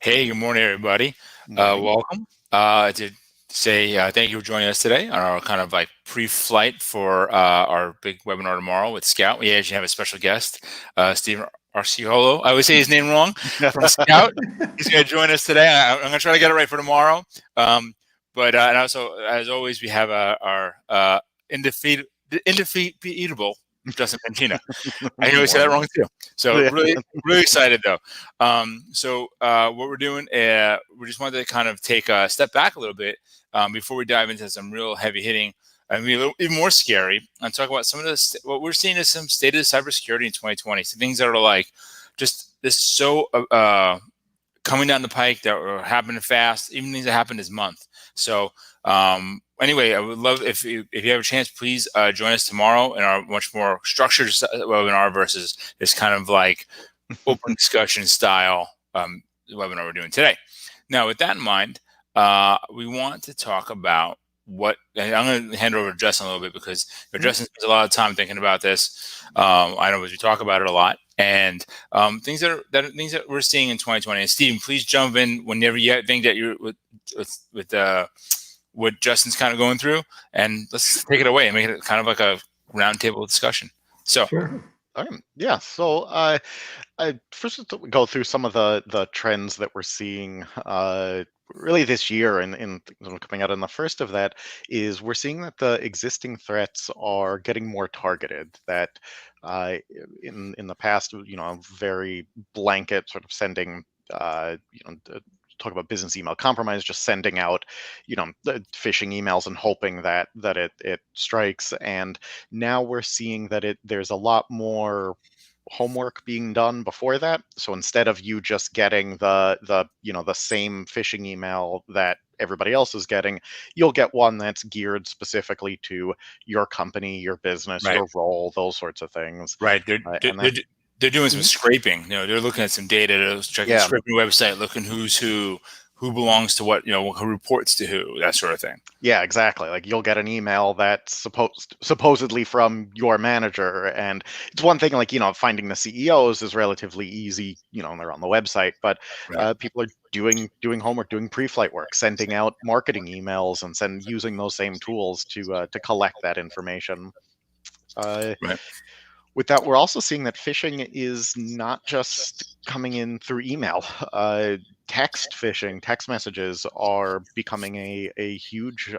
Hey, good morning, everybody. Morning. Welcome. To say thank you for joining us today on our kind of like pre-flight for our big webinar tomorrow with Scout. We actually have a special guest, Stephen Arciolo. I always say his name wrong, from Scout. He's going to join us today. I'm going to try to get it right for tomorrow. And also, as always, we have our indefeatable Justin Pancina. I always say that wrong too. So Yeah. really excited though. What we're doing, we just wanted to kind of take a step back a little bit before we dive into some real heavy hitting. I mean, a little even more scary, and talk about some of the what we're seeing is some state of cybersecurity in 2020. Some things that are like just this so coming down the pike that are happening fast, even things that happened this month. So anyway, I would love if you have a chance, please join us tomorrow in our much more structured webinar versus this kind of like open discussion style webinar we're doing today. Now, with that in mind, we want to talk about what, and I'm going to hand over to Justin a little bit because Justin spends a lot of time thinking about this. I know as we talk about it a lot, and things that we're seeing in 2020. And Stephen, please jump in whenever you think that you're with what Justin's kind of going through, and let's take it away and make it kind of like a roundtable discussion. So, Sure. Yeah. So I first go through some of the trends that we're seeing really this year, and coming out. And the first of that is we're seeing that the existing threats are getting more targeted. That in the past, very blanket sort of sending, talk about business email compromise, just sending out, phishing emails and hoping that it strikes. And now we're seeing that there's a lot more homework being done before that. So instead of you just getting the same phishing email that everybody else is getting, you'll get one that's geared specifically to your company, your business, right, your role, those sorts of things. right. They're doing some Mhm. scraping. They're looking at some data, they're checking, Yeah. scraping the website, looking who's who belongs to what, who reports to who, that sort of thing. Yeah, exactly. Like you'll get an email that's supposedly from your manager, and it's one thing like finding the CEOs is relatively easy, and they're on the website, but Right. people are doing homework, doing pre-flight work, sending out marketing emails, and using those same tools to collect that information. Right. With that, we're also seeing that phishing is not just coming in through email. Text phishing, text messages are becoming a huge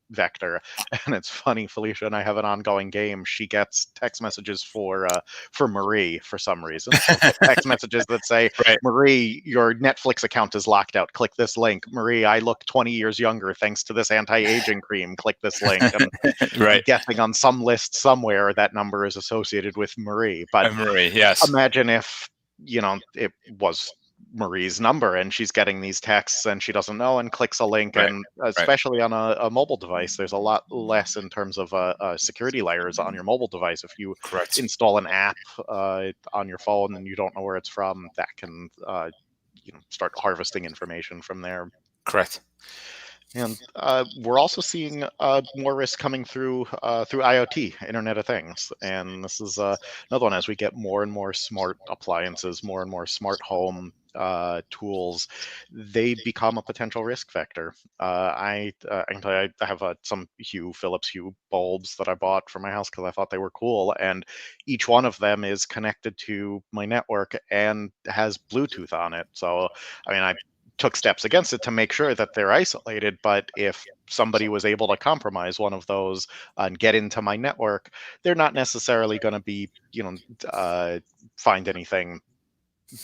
vector. And it's funny, Felicia and I have an ongoing game. She gets text messages for Marie for some reason. She'll get text messages that say, Right. Marie, your Netflix account is locked out. Click this link. Marie, I look 20 years younger thanks to this anti-aging cream. Click this link. And I'm Right. guessing on some list somewhere that number is associated with Marie. But Marie, yes. imagine if, it was Marie's number and she's getting these texts and she doesn't know and clicks a link. Right. And Right. especially on a mobile device, there's a lot less in terms of security layers on your mobile device. If you Correct. install an app on your phone and you don't know where it's from, that can start harvesting information from there. Correct. And we're also seeing more risk coming through IoT, Internet of Things. And this is another one as we get more and more smart appliances, more and more smart home tools, they become a potential risk vector. I can tell you, I have some Philips Hue bulbs that I bought for my house because I thought they were cool. And each one of them is connected to my network and has Bluetooth on it. So, I mean, I took steps against it to make sure that they're isolated, but if somebody was able to compromise one of those and get into my network, they're not necessarily going to be, find anything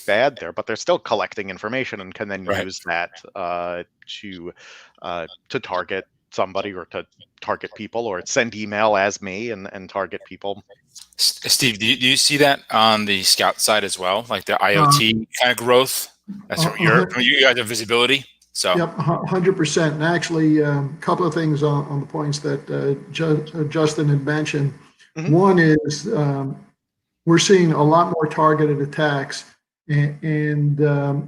bad there, but they're still collecting information and can then Right. use that to target somebody or to target people or send email as me and target people. Steve, do you see that on the Scout side as well, like the IoT kind of growth? That's from you guys have visibility. So Yep, 100%. And actually, a couple of things on the points that Justin had mentioned. Mhm. One is we're seeing a lot more targeted attacks. And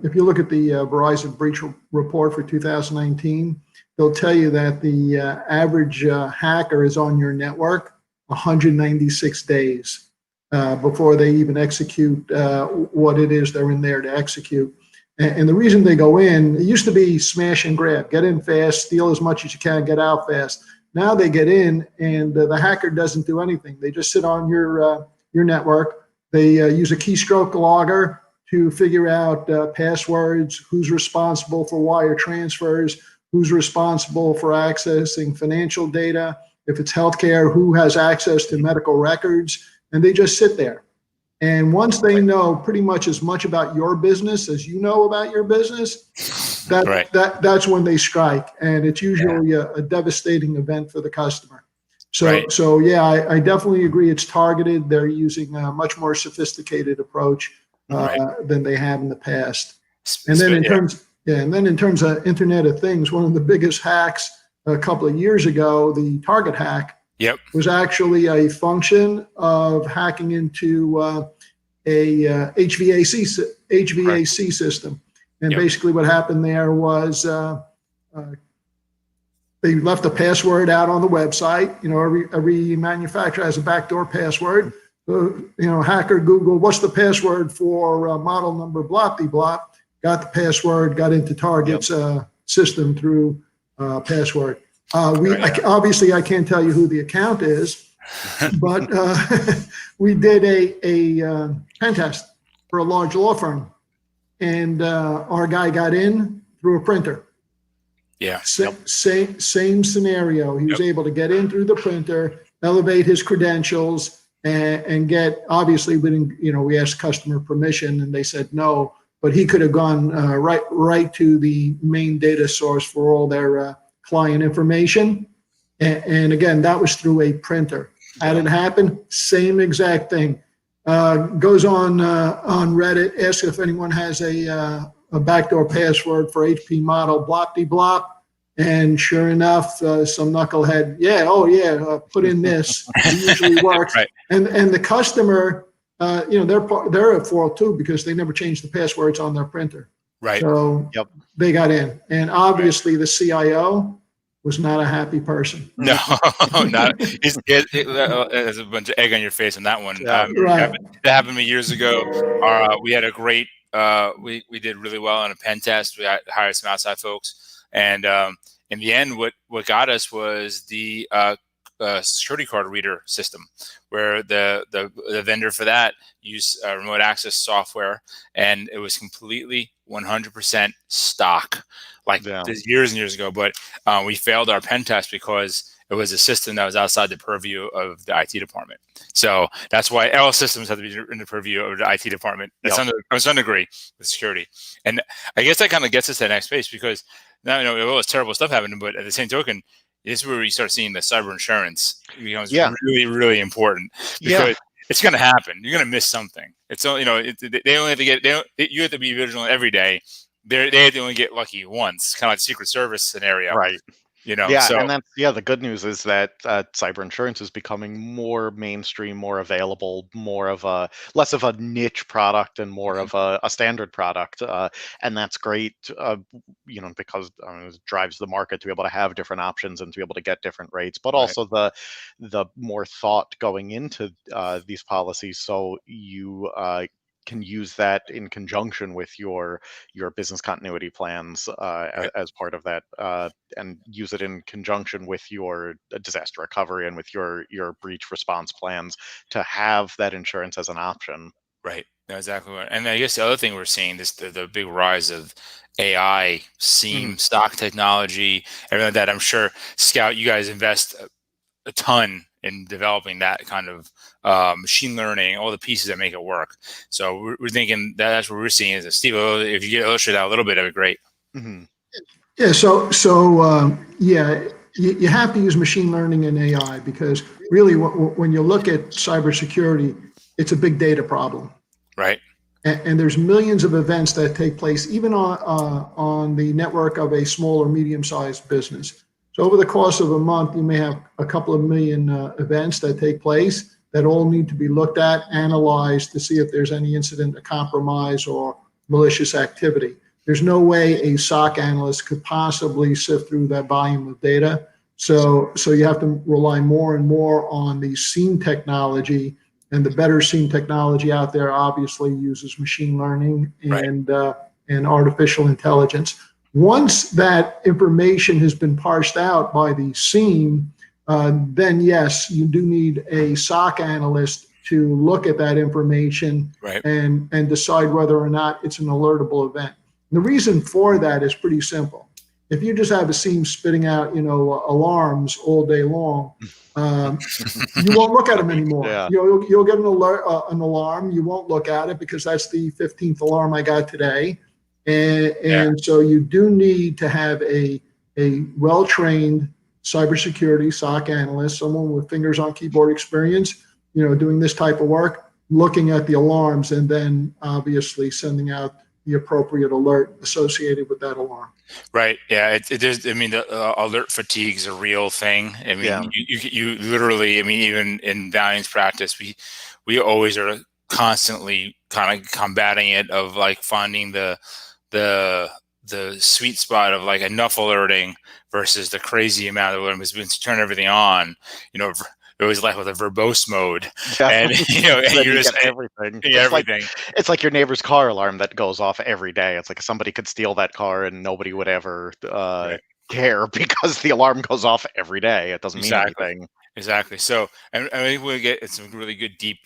if you look at the Verizon breach report for 2019, they'll tell you that the average hacker is on your network 196 days before they even execute what it is they're in there to execute. And the reason they go in, it used to be smash and grab, get in fast, steal as much as you can, get out fast. Now they get in, and the hacker doesn't do anything. They just sit on your network. They use a keystroke logger to figure out passwords, who's responsible for wire transfers, who's responsible for accessing financial data. If it's healthcare, who has access to medical records, and they just sit there. And once they know pretty much as much about your business as you know about your business, that's when they strike. And it's usually a devastating event for the customer. So yeah, I definitely agree. It's targeted. They're using a much more sophisticated approach than they have in the past. And then in terms of Internet of Things, one of the biggest hacks a couple of years ago, the Target hack, was actually a function of hacking into a HVAC system. And basically what happened there was they left a password out on the website. You know, every manufacturer has a backdoor password. So, you know, hacker Google, what's the password for model number blah-de-blah, got the password, got into Target's system through password. Obviously, I can't tell you who the account is, but we did a pen test for a large law firm, and our guy got in through a printer. Same scenario. He was able to get in through the printer, elevate his credentials, and get, obviously, we asked customer permission, and they said no, but he could have gone right to the main data source for all their client information. And again, that was through a printer. How did it happen? Same exact thing. Goes on Reddit, asks if anyone has a backdoor password for HP model blah-de-blah. And sure enough, some knucklehead, put in this. It usually works. And the customer, they're at fault too, because they never changed the passwords on their printer. So they got in, and obviously the CIO was not a happy person. No, not. There's a bunch of egg on your face on that one. That happened to me years ago. We had a great. We did really well on a pen test. We hired some outside folks, and in the end, what got us was the security card reader system, where the vendor for that used remote access software, and it was completely 100% stock, years and years ago. But we failed our pen test because it was a system that was outside the purview of the IT department. So that's why all systems have to be in the purview of the IT department. I was under agree with security, and I guess that kind of gets us to the next space, because now all this terrible stuff happening, but at the same token, this is where we start seeing the cyber insurance becomes really, really important, because it's going to happen. You're going to miss something. It's they only have to get you have to be vigilant every day. They have to only get lucky once, kind of like Secret Service scenario, right? And that's the good news is that cyber insurance is becoming more mainstream, more available, less of a niche product and more of a standard product, and that's great, because it drives the market to be able to have different options and to be able to get different rates, but also the more thought going into these policies, so you can use that in conjunction with your business continuity plans as part of that, and use it in conjunction with your disaster recovery and with your breach response plans to have that insurance as an option. Right. That's exactly right. And I guess the other thing we're seeing is the big rise of AI, SIEM, stock technology, everything like that. I'm sure, Scout, you guys invest a ton in developing that kind of machine learning, all the pieces that make it work. So we're thinking that's what we're seeing. Is Steve, if you could illustrate that a little bit, that'd be great. Yeah. So you have to use machine learning and AI, because really, when you look at cybersecurity, it's a big data problem. Right. And there's millions of events that take place, even on the network of a small or medium-sized business. So over the course of a month, you may have a couple of million events that take place that all need to be looked at, analyzed to see if there's any incident of compromise or malicious activity. There's no way a SOC analyst could possibly sift through that volume of data. So you have to rely more and more on the SIEM technology, and the better SIEM technology out there obviously uses machine learning and and artificial intelligence. Once that information has been parsed out by the SIEM, then yes, you do need a SOC analyst to look at that information Right. and decide whether or not it's an alertable event. And the reason for that is pretty simple. If you just have a SIEM spitting out, alarms all day long, you won't look at them anymore. Yeah. You'll get an alert, an alarm. You won't look at it because that's the 15th alarm I got today. And so you do need to have a well-trained cybersecurity SOC analyst, someone with fingers on keyboard experience, doing this type of work, looking at the alarms, and then obviously sending out the appropriate alert associated with that alarm. Right. Yeah. It is. I mean, the alert fatigue is a real thing. I mean, Yeah. you literally. I mean, even in Valiant's practice, we always are constantly kind of combating it, of like finding the sweet spot of like enough alerting versus the crazy amount of alerting. Because when you turn everything on, it was like with a verbose mode, and and and you're you just get everything. everything. It's like your neighbor's car alarm that goes off every day. It's like somebody could steal that car and nobody would ever Right. care because the alarm goes off every day. It doesn't mean Exactly. anything. Exactly. So, and I think we'll get some really good deep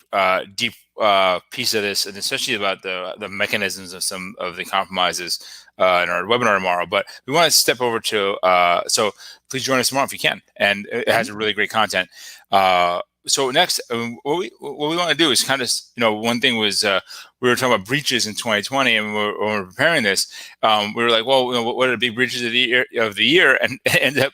piece of this, and especially about the mechanisms of some of the compromises in our webinar tomorrow. But we want to step over to so please join us tomorrow if you can, and it has a really great content. So next, what we want to do is kind of, one thing was we were talking about breaches in 2020, and when we were preparing this, we were like, well, what are the big breaches of the year, and ended up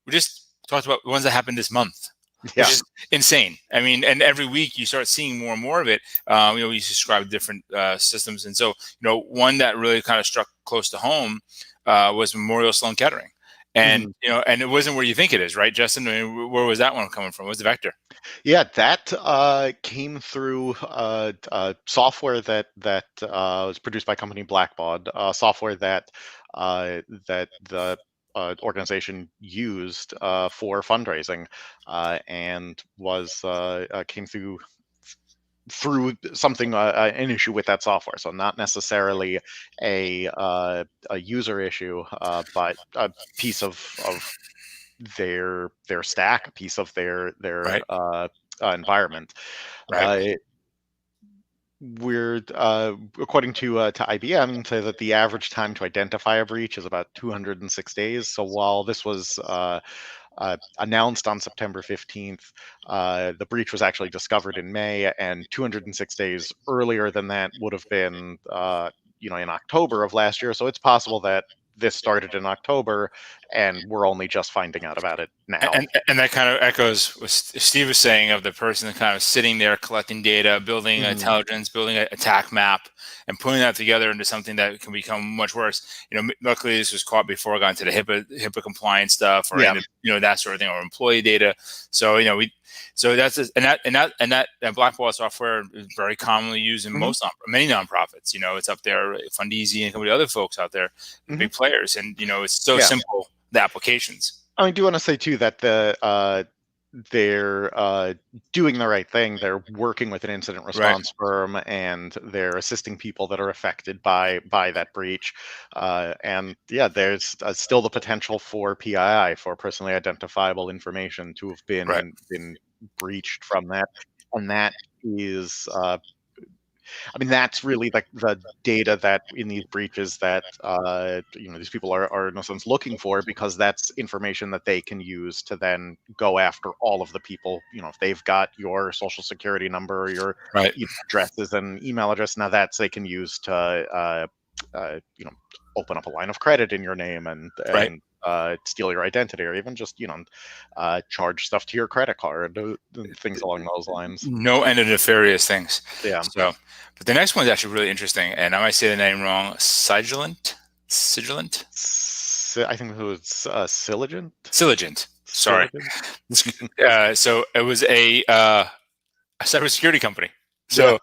we just talked about the ones that happened this month, Yeah. which is insane. I mean, and every week you start seeing more and more of it. We describe different systems, and so one that really kind of struck close to home was Memorial Sloan Kettering. And and it wasn't where you think it is, right, Justin? I mean, where was that one coming from? What was the vector? Yeah, that came through software that was produced by company Blackbaud, software that the organization used for fundraising, and was came through something, an issue with that software. So not necessarily a user issue, but a piece of their stack, a piece of their Right. environment. Right. We're according to IBM, say that the average time to identify a breach is about 206 days. So while this was announced on September 15th, the breach was actually discovered in May, and 206 days earlier than that would have been in October of last year. So it's possible that this started in October and we're only just finding out about it now. And that kind of echoes what Steve was saying, of the person kind of sitting there collecting data, building intelligence, building an attack map, and putting that together into something that can become much worse. Luckily this was caught before it got into the HIPAA compliance stuff, or that sort of thing, or employee data. So so that's that Blackbaud software is very commonly used in many nonprofits. It's up there, Fundeezy and a couple of other folks out there, big players, and it's so simple, the applications. I do want to say too that they're doing the right thing. They're working with an incident response firm, and they're assisting people that are affected by that breach. And yeah, there's still the potential for PII, for personally identifiable information, to have been breached from that, and that is. That's really the data that in these breaches that these people are in a sense looking for, because that's information that they can use to then go after all of the people. If they've got your social security number, your addresses and email address, now that's they can use to open up a line of credit in your name and steal your identity, or even just charge stuff to your credit card, things along those lines. No end of nefarious things. Yeah. So, but the next one is actually really interesting, and I might say the name wrong. Sigilent. I think it was Siligent. Sorry. So it was a cybersecurity company. So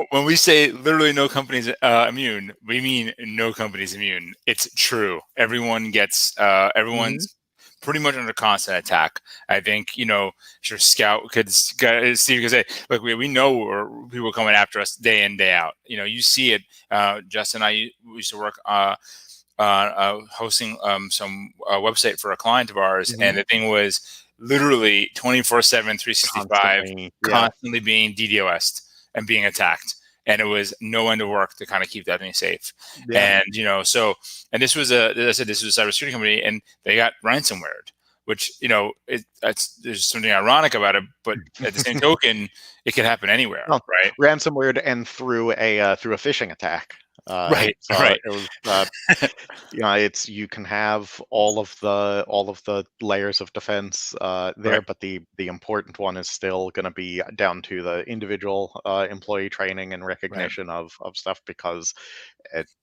when we say literally no company's immune, we mean no company's immune. It's true. Everyone gets everyone's pretty much under constant attack. I think, sure, Scout Steve could say, look, we know people are coming after us day in, day out. You see it. Justin and I we used to work hosting some website for a client of ours, and the thing was literally 24/7, 365, constantly being DDoSed and being attacked. And it was no end of work to kind of keep that thing safe. And, and this was as I said, this was a cybersecurity company, and they got ransomware, which, there's something ironic about it, but at the same token, it could happen anywhere, right? Ransomware and through a phishing attack. Right. It was, you can have all of the layers of defense there, but the important one is still going to be down to the individual employee training and recognition of stuff, because it's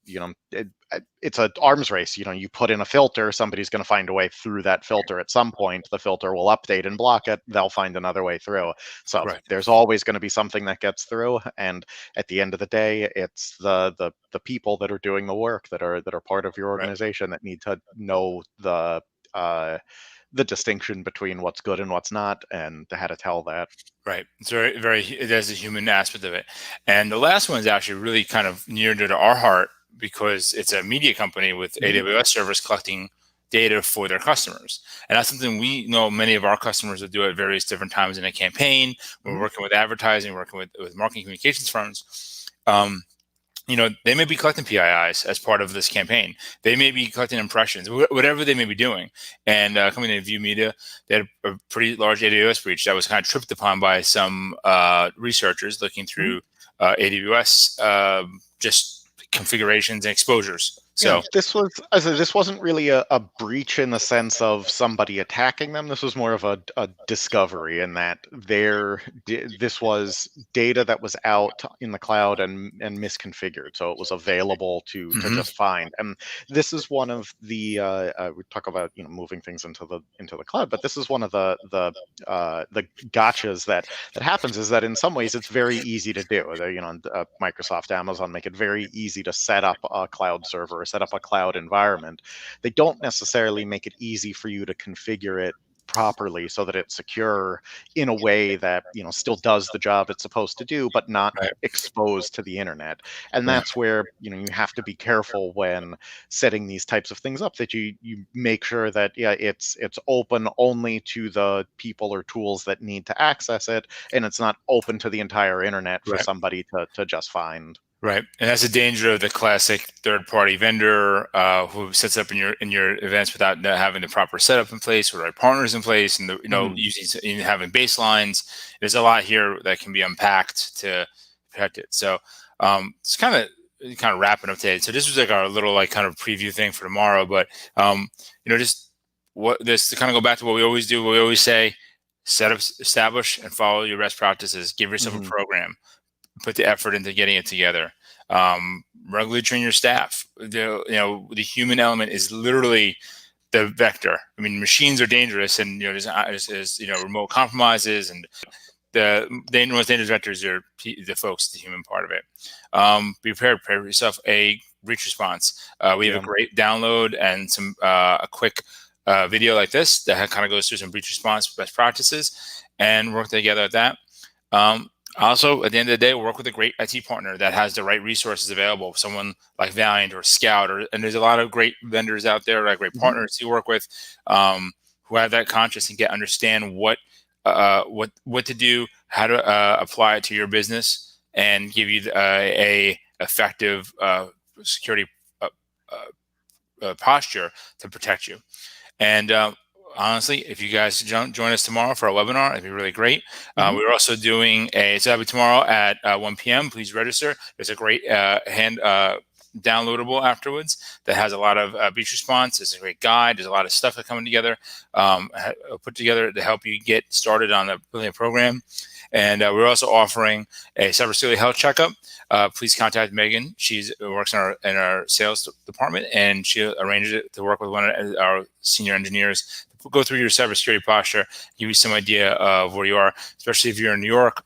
an arms race. You put in a filter, somebody's going to find a way through that filter at some point. The filter will update and block it. They'll find another way through. So there's always going to be something that gets through. And at the end of the day, it's the people that are doing the work that are part of your organization that need to know the distinction between what's good and what's not, and how to tell that. Right. It's very, very, there's a human aspect of it. And the last one is actually really kind of near to our heart, because it's a media company with AWS servers collecting data for their customers. And that's something we know many of our customers will do at various different times in a campaign. We're working with advertising, working with marketing communications firms. They may be collecting PIIs as part of this campaign. They may be collecting impressions, whatever they may be doing. And coming in View Media, they had a pretty large AWS breach that was kind of tripped upon by some researchers looking through AWS just configurations and exposures. So this wasn't really a breach in the sense of somebody attacking them. This was more of a discovery, in that this was data that was out in the cloud and misconfigured, so it was available to just find. And this is one of the we talk about moving things into the cloud, but this is one of the gotchas that happens, is that in some ways it's very easy to do. Microsoft, Amazon make it very easy to set up a cloud server, set up a cloud environment. They don't necessarily make it easy for you to configure it properly so that it's secure in a way that still does the job it's supposed to do, but not exposed to the internet. And that's where you have to be careful when setting these types of things up, that you make sure that it's open only to the people or tools that need to access it, and it's not open to the entire internet for somebody to just find. Right, and that's the danger of the classic third-party vendor who sets up in your events without having the proper setup in place, or the right partners in place, and using having baselines. There's a lot here that can be unpacked to protect it. So it's kind of wrapping up today. So this was like our little kind of preview thing for tomorrow. But just to kind of go back to what we always do. What we always say: set up, establish, and follow your best practices. Give yourself a program. Put the effort into getting it together. Regularly train your staff. The human element is literally the vector. I mean, machines are dangerous, and there's remote compromises, and the most dangerous vectors are the folks, the human part of it. Be prepared. Prepare yourself a breach response. We have a great download and some a quick video like this that kind of goes through some breach response best practices, and work together at that. Also, at the end of the day, we'll work with a great IT partner that has the right resources available. Someone like Valiant or Scout, and there's a lot of great vendors out there, like great partners you work with, who have that conscious and understand what to do, how to apply it to your business, and give you a effective security posture to protect you. And honestly, if you guys join us tomorrow for our webinar, it'd be really great. We're also doing so that'll be tomorrow at 1 p.m. Please register. There's a great downloadable afterwards that has a lot of breach response. It's a great guide. There's a lot of stuff that's coming together, put together to help you get started on building a program. And we're also offering a cybersecurity health checkup. Please contact Megan. She works in our sales department, and she arranges it to work with one of our senior engineers. Go through your cybersecurity posture, give you some idea of where you are, especially if you're in New York.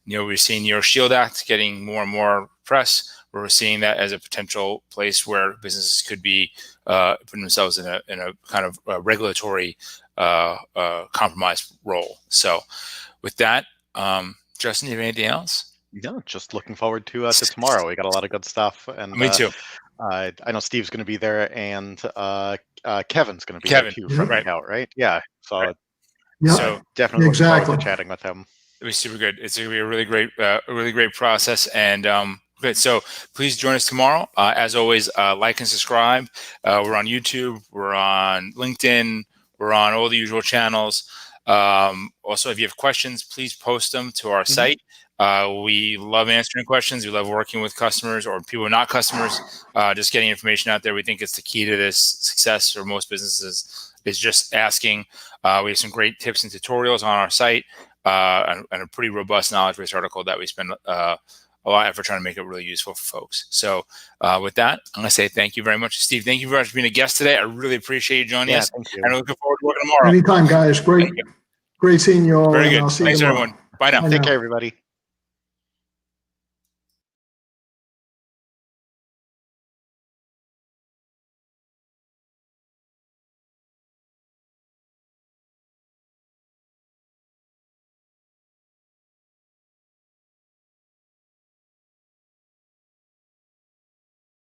We're seeing New York Shield Act getting more and more press. we're seeing that as a potential place where businesses could be putting themselves in a kind of regulatory compromise role. So with that, Justin, do you have anything else? No, just looking forward to tomorrow. We got a lot of good stuff, and Me too. I know Steve's going to be there, and Kevin's going to be Kevin, there too from right. Hangout, right? Yeah. So Right. Yeah, So definitely looking forward exactly. to chatting with him. it was super good. It's going to be a really great process. And good. So please join us tomorrow. As always, like and subscribe. We're on YouTube. We're on LinkedIn. We're on all the usual channels. Also, if you have questions, please post them to our site. We love answering questions. We love working with customers or people who are not customers, just getting information out there. We think it's the key to this success for most businesses is just asking. We have some great tips and tutorials on our site and a pretty robust knowledge base article that we spend a lot of effort trying to make it really useful for folks. So with that, I'm going to say thank you very much. Steve, thank you very much for being a guest today. I really appreciate you joining us. Thank you. And I'm looking forward to working tomorrow. Anytime, guys. Great seeing you all. Very and good. I'll see you Thanks, tomorrow. everyone. Bye now. Take care, everybody.